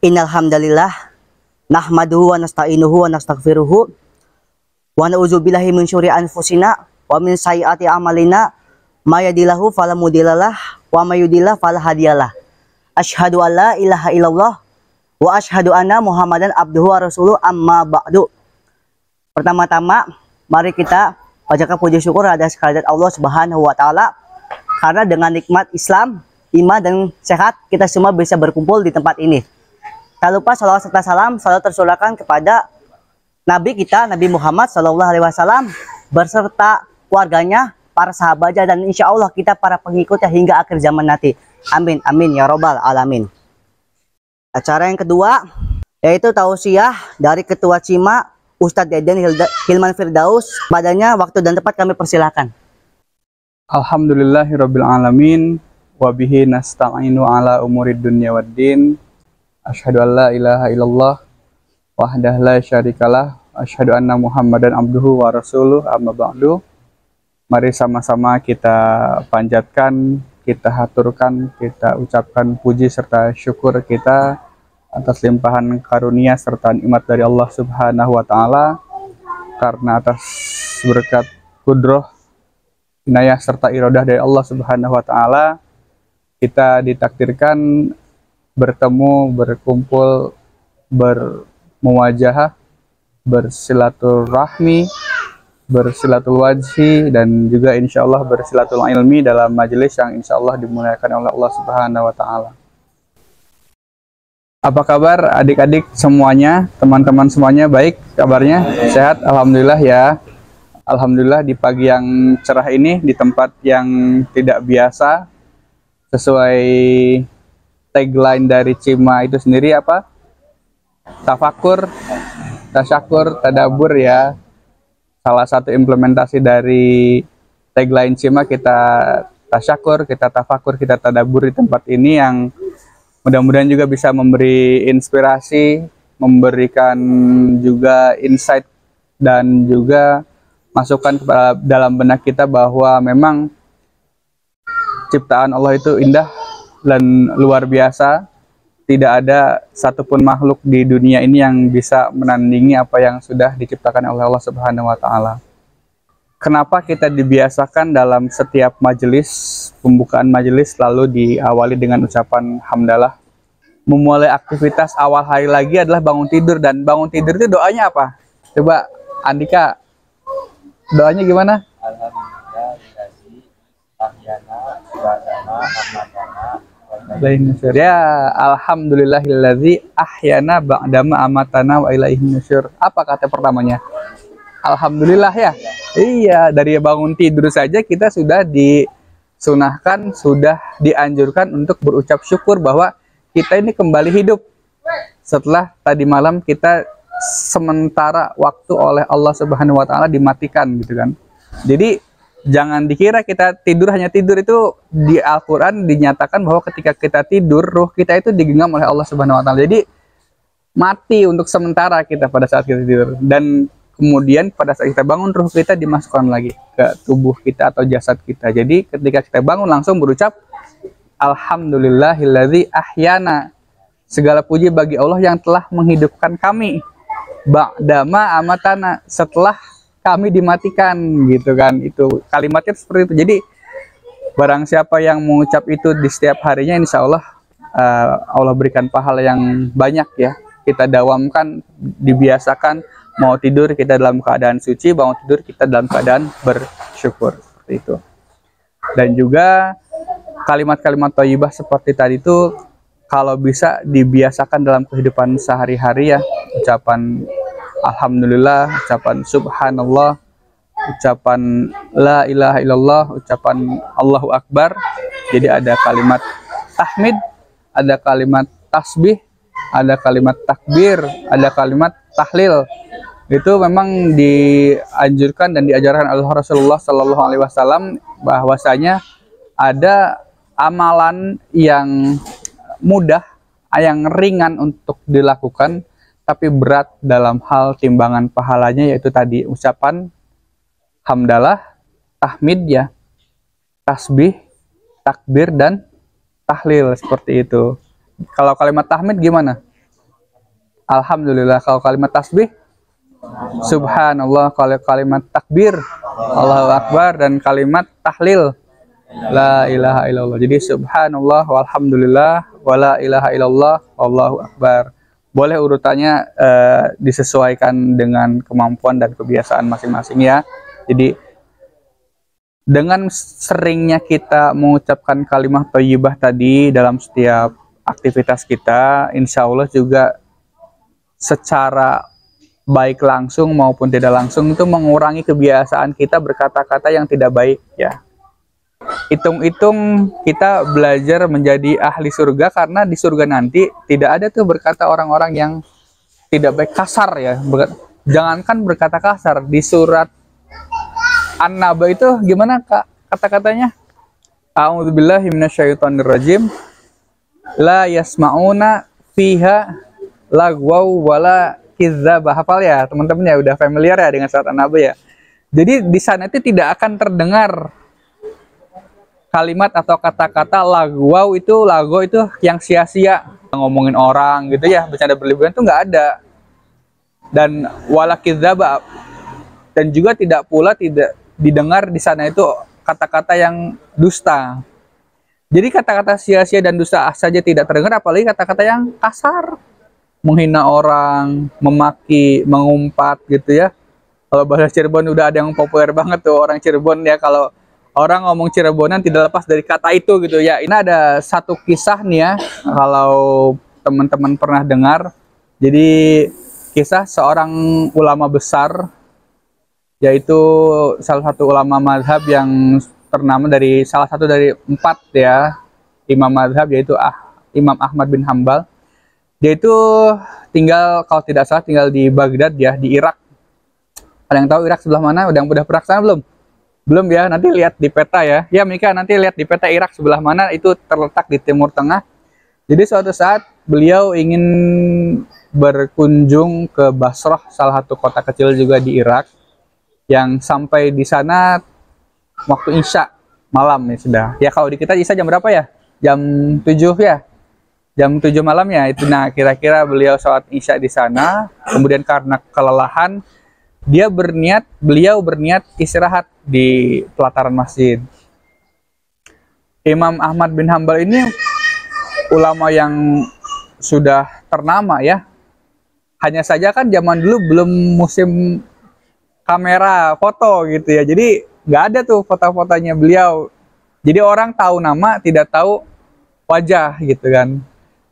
Innal hamdalillah nahmaduhu wa nasta'inuhu wa nastaghfiruhu wa na'udzubillahi min syururi anfusina wa min sayyiati a'malina may yahdihillahu fala mudhillalah wa may yudhlil fala hadiyalah. Asyhadu an la ilaha illallah wa asyhadu anna Muhammadan abduhu wa rasuluh, amma ba'du. Pertama-tama mari kita panjatkan puji syukur atas kehadirat Allah Subhanahu wa taala, karena dengan nikmat Islam, iman dan sehat kita semua bisa berkumpul di tempat ini. Tak lupa salawat serta salam selalu tersurahkan kepada Nabi kita, Nabi Muhammad SAW, berserta keluarganya, para sahabatnya, dan insya Allah kita para pengikutnya hingga akhir zaman nanti. Amin, amin, ya robbal alamin. Acara yang kedua yaitu tausiah dari Ketua CIMA, Ustadz Deden Hilman Firdaus. Padanya waktu dan tempat kami persilahkan. Alhamdulillahirabbil alamin wa bihi nasta'inu ala umurid dunya waddin. Asyhadu an la ilaha illallah wahdahu la syarikalah, asyhadu anna Muhammadan abduhu wa rasuluh, amma ba'du. Mari sama-sama kita panjatkan, kita haturkan, kita ucapkan puji serta syukur kita atas limpahan karunia serta nikmat dari Allah Subhanahu wa taala, karena atas berkat kudroh, inayah serta iradah dari Allah Subhanahu wa taala kita ditakdirkan bertemu, berkumpul, bermuwajahah, bersilaturahmi, bersilatulwajhi, dan juga insya Allah bersilatul ilmi dalam majelis yang insya Allah dimuliakan oleh Allah Subhanahu wa taala. Apa kabar adik-adik semuanya, teman-teman semuanya? Baik kabarnya? Sehat? Alhamdulillah ya. Alhamdulillah di pagi yang cerah ini, di tempat yang tidak biasa, sesuai tagline dari CIMA itu sendiri apa? Tafakur, tasyakur, tadabur ya. Salah satu implementasi dari tagline CIMA, kita tasyakur, kita tafakur, kita tadabur di tempat ini, yang mudah-mudahan juga bisa memberi inspirasi, memberikan juga insight dan juga masukan kepada dalam benak kita bahwa memang ciptaan Allah itu indah dan luar biasa. Tidak ada satupun makhluk di dunia ini yang bisa menandingi apa yang sudah diciptakan oleh Allah Subhanahu wa taala. Kenapa kita dibiasakan dalam setiap majelis, pembukaan majelis selalu diawali dengan ucapan hamdalah. Memulai aktivitas awal hari lagi adalah bangun tidur, dan bangun tidur itu doanya apa? Coba Andika, doanya gimana? Ya, alhamdulillahilladzi ahyana ba'dama amatana wa ilaihin nusyur. Apa kata pertamanya? Alhamdulillah ya. Iya, dari bangun tidur saja kita sudah disunahkan, sudah dianjurkan untuk berucap syukur bahwa kita ini kembali hidup setelah tadi malam kita sementara waktu oleh Allah Subhanahu wa taala dimatikan gitu kan. Jadi jangan dikira kita tidur hanya tidur. Itu di Al-Quran dinyatakan bahwa ketika kita tidur, ruh kita itu digenggam oleh Allah Subhanahu wa taala. Jadi mati untuk sementara kita pada saat kita tidur, dan kemudian pada saat kita bangun, ruh kita dimasukkan lagi ke tubuh kita atau jasad kita. Jadi ketika kita bangun langsung berucap alhamdulillahilladzi ahyana, segala puji bagi Allah yang telah menghidupkan kami, ba'dama amatana, setelah kami dimatikan gitu kan. Itu kalimatnya seperti itu. Jadi barang siapa yang mengucap itu di setiap harinya, insya Allah Allah berikan pahala yang banyak ya. Kita dawamkan, dibiasakan, mau tidur kita dalam keadaan suci, bangun tidur kita dalam keadaan bersyukur, seperti itu. Dan juga kalimat-kalimat thayyibah seperti tadi itu kalau bisa dibiasakan dalam kehidupan sehari-hari ya. Ucapan alhamdulillah, ucapan subhanallah, ucapan la ilaha illallah, ucapan Allahu akbar. Jadi ada kalimat tahmid, ada kalimat tasbih, ada kalimat takbir, ada kalimat tahlil. Itu memang dianjurkan dan diajarkan oleh Rasulullah Shallallahu Alaihi Wasallam bahwasanya ada amalan yang mudah, yang ringan untuk dilakukan, tapi berat dalam hal timbangan pahalanya, yaitu tadi ucapan hamdalah, tahmid ya, tasbih, takbir, dan tahlil, seperti itu. Kalau kalimat tahmid gimana? alhamdulillah. Kalau kalimat tasbih subhanallah, kalau kalimat takbir Allahu akbar, dan kalimat tahlil la ilaha illallah. Jadi subhanallah walhamdulillah wala ilaha illallah wallahu akbar. Boleh urutannya disesuaikan dengan kemampuan dan kebiasaan masing-masing ya. Jadi dengan seringnya kita mengucapkan kalimat thayyibah tadi dalam setiap aktivitas kita, insya Allah juga secara baik langsung maupun tidak langsung itu mengurangi kebiasaan kita berkata-kata yang tidak baik ya. Hitung-hitung kita belajar menjadi ahli surga, karena di surga nanti tidak ada tuh berkata orang-orang yang tidak baik, kasar ya. Jangankan berkata kasar, di surat An-Naba itu gimana Kak kata-katanya? A'udzubillahi minasyaitonirrajim. La yasma'una fiha lagwaw wala kidzaba. Hafal ya teman-teman ya, udah familiar ya dengan surat An-Naba ya. Jadi di sana itu tidak akan terdengar kalimat atau kata-kata lagwaw itu, lago itu yang sia-sia, ngomongin orang gitu ya, bercanda berlebihan itu nggak ada. Dan wala kidzaba, dan juga tidak pula tidak didengar di sana itu kata-kata yang dusta. Jadi kata-kata sia-sia dan dusta saja tidak terdengar, apalagi kata-kata yang kasar, menghina orang, memaki, mengumpat gitu ya. Kalau bahasa Cirebon udah ada yang populer banget tuh orang Cirebon ya, kalau orang ngomong Cirebonan tidak lepas dari kata itu gitu ya. Ini ada satu kisah nih ya, kalau teman-teman pernah dengar. Jadi kisah seorang ulama besar, yaitu salah satu ulama mazhab yang ternama dari salah satu dari 4 ya imam mazhab, yaitu Imam Ahmad bin Hambal. Dia itu tinggal, kalau tidak salah tinggal di Baghdad ya, di Irak. Ada yang tahu Irak sebelah mana? Udah pernah ke sana belum? Belum ya, nanti lihat di peta ya. Ya Mika, nanti lihat di peta Irak sebelah mana, itu terletak di Timur Tengah. Jadi suatu saat beliau ingin berkunjung ke Basrah, salah satu kota kecil juga di Irak, yang sampai di sana waktu Isya malam ya sudah. Ya kalau di kita Isya jam berapa ya? Jam 7 ya? Jam 7 malam ya itu. Nah kira-kira beliau sholat Isya di sana, kemudian karena kelelahan, beliau berniat istirahat di pelataran masjid. Imam Ahmad bin Hambal ini ulama yang sudah ternama ya. Hanya saja kan zaman dulu belum musim kamera foto gitu ya. Jadi nggak ada tuh foto-fotonya beliau. Jadi orang tahu nama, tidak tahu wajah gitu kan.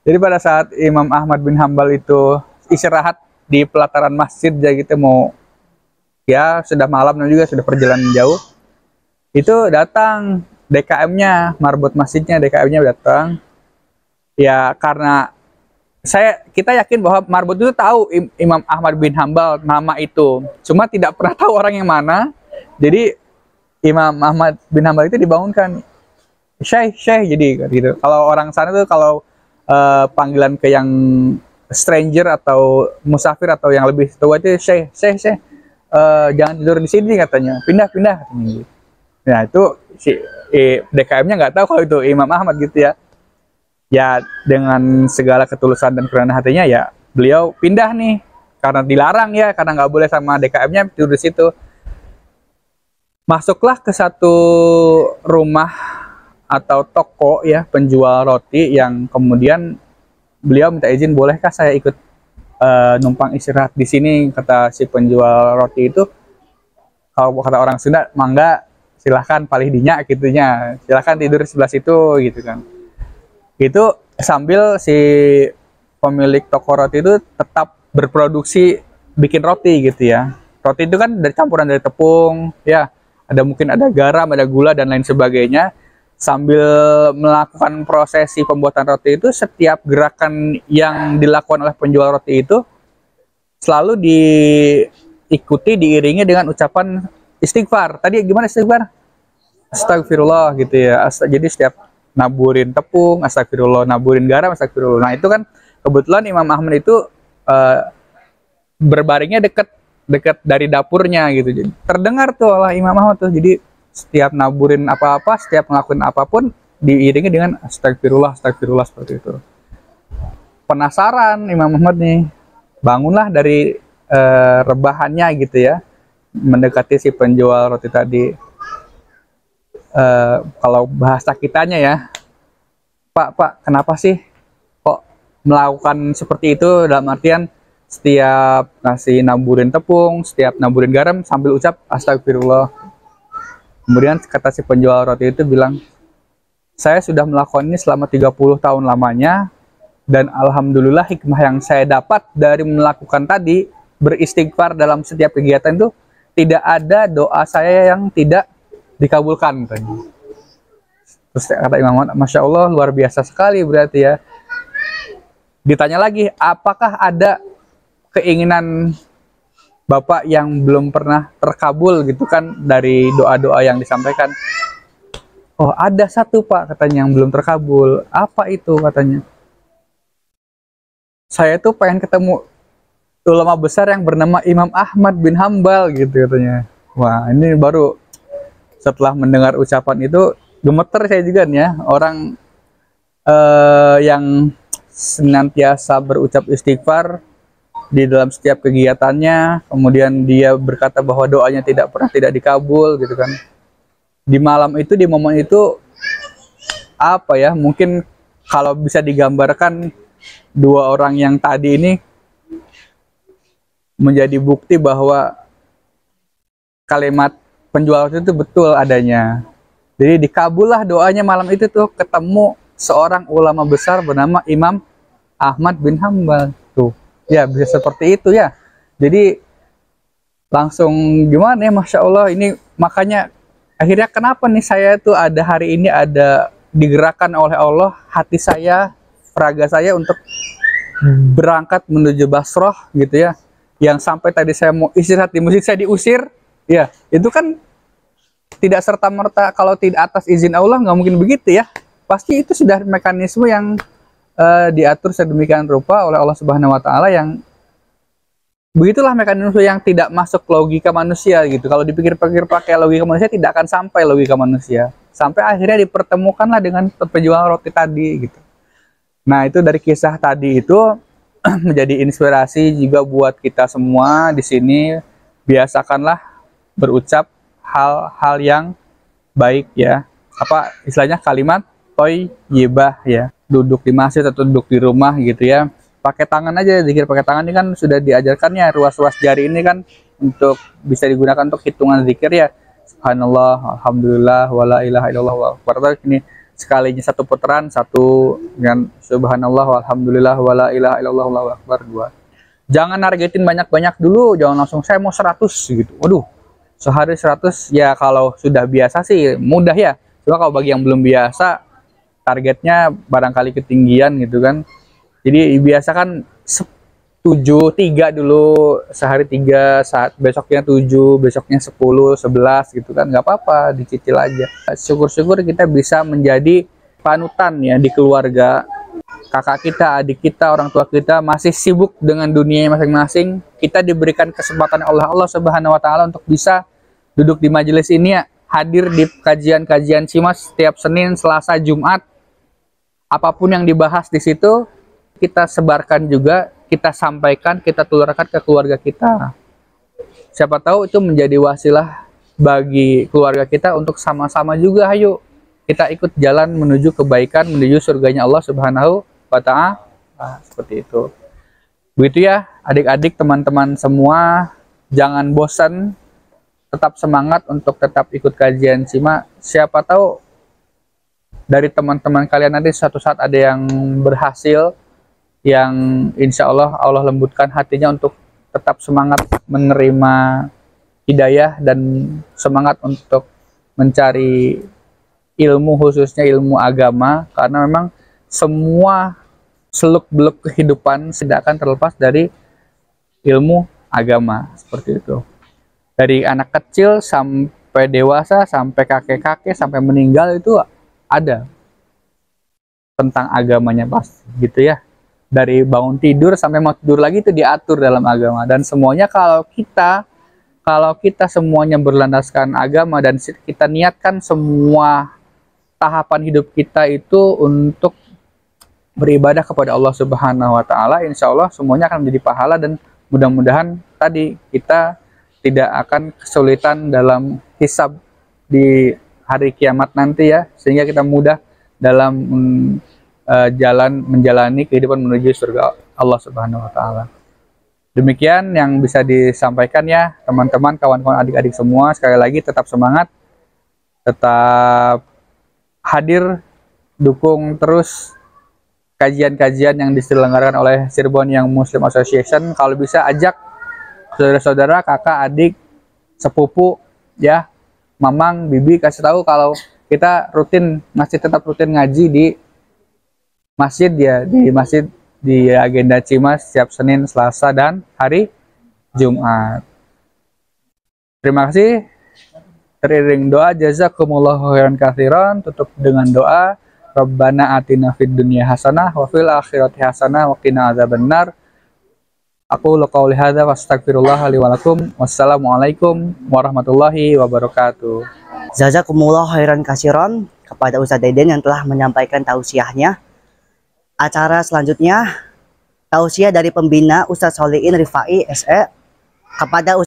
Jadi pada saat Imam Ahmad bin Hambal itu istirahat di pelataran masjid ya gitu, mau ya sudah malam dan juga sudah perjalanan jauh, itu datang DKM-nya, marbot masjidnya, DKM-nya datang. Ya karena kita yakin bahwa marbot itu tahu Imam Ahmad bin Hambal nama itu, cuma tidak pernah tahu orang yang mana. Jadi Imam Ahmad bin Hambal itu dibangunkan, Syekh jadi gitu. Kalau orang sana tuh kalau panggilan ke yang stranger atau musafir atau yang lebih tua itu Syekh, jangan tidur di sini katanya, pindah. Nah itu si DKM-nya nggak tahu kalau itu Imam Ahmad gitu ya. Ya dengan segala ketulusan dan kerendahan hatinya ya beliau pindah nih, karena dilarang ya, karena nggak boleh sama DKM-nya tidur di situ. Masuklah ke satu rumah atau toko ya penjual roti, yang kemudian beliau minta izin, bolehkah saya ikut numpang istirahat di sini, kata si penjual roti itu. Kalau kata orang Sunda, mangga silahkan palih dinyak gitunya, silahkan tidur di sebelah situ gitu kan. Itu sambil si pemilik toko roti itu tetap berproduksi bikin roti gitu ya. Roti itu kan dari campuran dari tepung ya, mungkin ada garam, ada gula dan lain sebagainya. Sambil melakukan prosesi pembuatan roti itu, setiap gerakan yang dilakukan oleh penjual roti itu selalu diikuti, diiringi dengan ucapan istighfar. Tadi gimana istighfar? Astagfirullah gitu ya. Jadi setiap naburin tepung, astagfirullah, naburin garam, astagfirullah. Nah itu kan kebetulan Imam Ahmad itu berbaringnya dekat dari dapurnya gitu. Jadi terdengar tuh oleh Imam Ahmad tuh. Jadi setiap naburin apa-apa, setiap ngelakuin apapun diiringi dengan astagfirullah seperti itu. Penasaran Imam Ahmad nih, bangunlah dari rebahannya gitu ya, mendekati si penjual roti tadi. Kalau bahasa kitanya ya, Pak, kenapa sih kok melakukan seperti itu? Dalam artian setiap ngasih naburin tepung, setiap naburin garam sambil ucap astagfirullah. Kemudian kata si penjual roti itu bilang, saya sudah melakukan ini selama 30 tahun lamanya, dan alhamdulillah hikmah yang saya dapat dari melakukan tadi, beristighfar dalam setiap kegiatan itu, tidak ada doa saya yang tidak dikabulkan. Terus kata Imam Ahmad, Masya Allah, luar biasa sekali berarti ya. Ditanya lagi, apakah ada keinginan Bapak yang belum pernah terkabul gitu kan dari doa-doa yang disampaikan? Oh, ada satu Pak, katanya, yang belum terkabul. Apa itu katanya? Saya tuh pengen ketemu ulama besar yang bernama Imam Ahmad bin Hambal gitu katanya. Wah, ini baru setelah mendengar ucapan itu gemeter saya juga nih ya. Orang yang senantiasa berucap istighfar di dalam setiap kegiatannya, kemudian dia berkata bahwa doanya tidak pernah tidak dikabul gitu kan. Di malam itu, di momen itu, apa ya, mungkin kalau bisa digambarkan, dua orang yang tadi ini menjadi bukti bahwa kalimat penjual itu betul adanya. Jadi dikabullah doanya malam itu tuh, ketemu seorang ulama besar bernama Imam Ahmad bin Hambal tuh. Ya, bisa seperti itu ya. Jadi langsung gimana ya, Masya Allah, ini makanya akhirnya kenapa nih saya tuh ada hari ini, ada digerakkan oleh Allah hati saya, raga saya untuk berangkat menuju Basrah gitu ya. Yang sampai tadi saya mau istirahat di masjid, saya diusir. Ya, itu kan tidak serta-merta, kalau tidak atas izin Allah nggak mungkin begitu ya. Pasti itu sudah mekanisme yang diatur sedemikian rupa oleh Allah Subhanahu wa Ta'ala, yang begitulah mekanisme yang tidak masuk logika manusia gitu. Kalau dipikir-pikir pakai logika manusia, tidak akan sampai logika manusia. Sampai akhirnya dipertemukanlah dengan penjual roti tadi gitu. Nah, itu dari kisah tadi itu menjadi inspirasi juga buat kita semua di sini. Biasakanlah berucap hal-hal yang baik ya. Apa istilahnya, kalimat thayyibah ya. Duduk di masjid atau duduk di rumah gitu ya, pakai tangan aja, zikir pakai tangan ini kan sudah diajarkannya, ruas-ruas jari ini kan untuk bisa digunakan untuk hitungan zikir ya. Subhanallah, alhamdulillah, wala ilaha illallah, wa akbar. Ini sekalinya satu putaran, satu dengan subhanallah, alhamdulillah, wala ilaha illallah, wa akbar, dua. Jangan nargetin banyak-banyak dulu, jangan langsung saya mau 100 gitu. Waduh, sehari 100 ya, kalau sudah biasa sih mudah ya. Cuma kalau bagi yang belum biasa, targetnya barangkali ketinggian gitu kan. Jadi biasakan 7-3 dulu, sehari 3, saat besoknya 7, besoknya 10, 11 gitu kan, nggak apa-apa, dicicil aja. Syukur-syukur kita bisa menjadi panutan ya di keluarga. Kakak kita, adik kita, orang tua kita masih sibuk dengan dunia masing-masing. Kita diberikan kesempatan oleh Allah Subhanahu wa Ta'ala untuk bisa duduk di majelis ini ya, hadir di kajian-kajian Cimas setiap Senin, Selasa, Jumat. Apapun yang dibahas di situ, kita sebarkan juga, kita sampaikan, kita tularkan ke keluarga kita. Siapa tahu itu menjadi wasilah bagi keluarga kita untuk sama-sama juga, ayo kita ikut jalan menuju kebaikan, menuju surganya Allah Subhanahu wa Ta'ala. Seperti itu. Begitu ya, adik-adik, teman-teman semua, jangan bosan, tetap semangat untuk tetap ikut kajian Cima. Siapa tahu dari teman-teman kalian nanti suatu saat ada yang berhasil, yang insya Allah Allah lembutkan hatinya untuk tetap semangat menerima hidayah dan semangat untuk mencari ilmu, khususnya ilmu agama, karena memang semua seluk-beluk kehidupan tidak akan terlepas dari ilmu agama. Seperti itu, dari anak kecil sampai dewasa, sampai kakek-kakek, sampai meninggal, itu ada tentang agamanya pasti gitu ya. Dari bangun tidur sampai mau tidur lagi itu diatur dalam agama. Dan semuanya kalau kita semuanya berlandaskan agama dan kita niatkan semua tahapan hidup kita itu untuk beribadah kepada Allah Subhanahu wa taala, insya Allah semuanya akan menjadi pahala, dan mudah-mudahan tadi kita tidak akan kesulitan dalam hisab di hari kiamat nanti ya, sehingga kita mudah dalam jalan menjalani kehidupan menuju surga Allah Subhanahu wa taala. Demikian yang bisa disampaikan ya teman-teman, kawan-kawan, adik-adik semua. Sekali lagi tetap semangat, tetap hadir, dukung terus kajian-kajian yang diselenggarakan oleh Cirebon Young Muslim Association. Kalau bisa ajak saudara-saudara, kakak, adik, sepupu ya, mamang, bibi, kasih tahu kalau kita masih tetap rutin ngaji di masjid ya, di agenda Cimas setiap Senin, Selasa, dan hari Jumat. Terima kasih. Teriring doa, jazakumullahu khairan katsiran. Tutup dengan doa, Rabbana atina fid dunya hasanah wa fil akhirati hasanah wa qina adzabannar. Aku qouli hadza wa astaghfirullah li wa lakum. Wassalamualaikum warahmatullahi wabarakatuh. Jazakumullah khairan katsiran kepada Ustadz Deden yang telah menyampaikan tausiahnya. Acara selanjutnya, tausiah dari pembina Ustadz Solihin Rifai SE kepada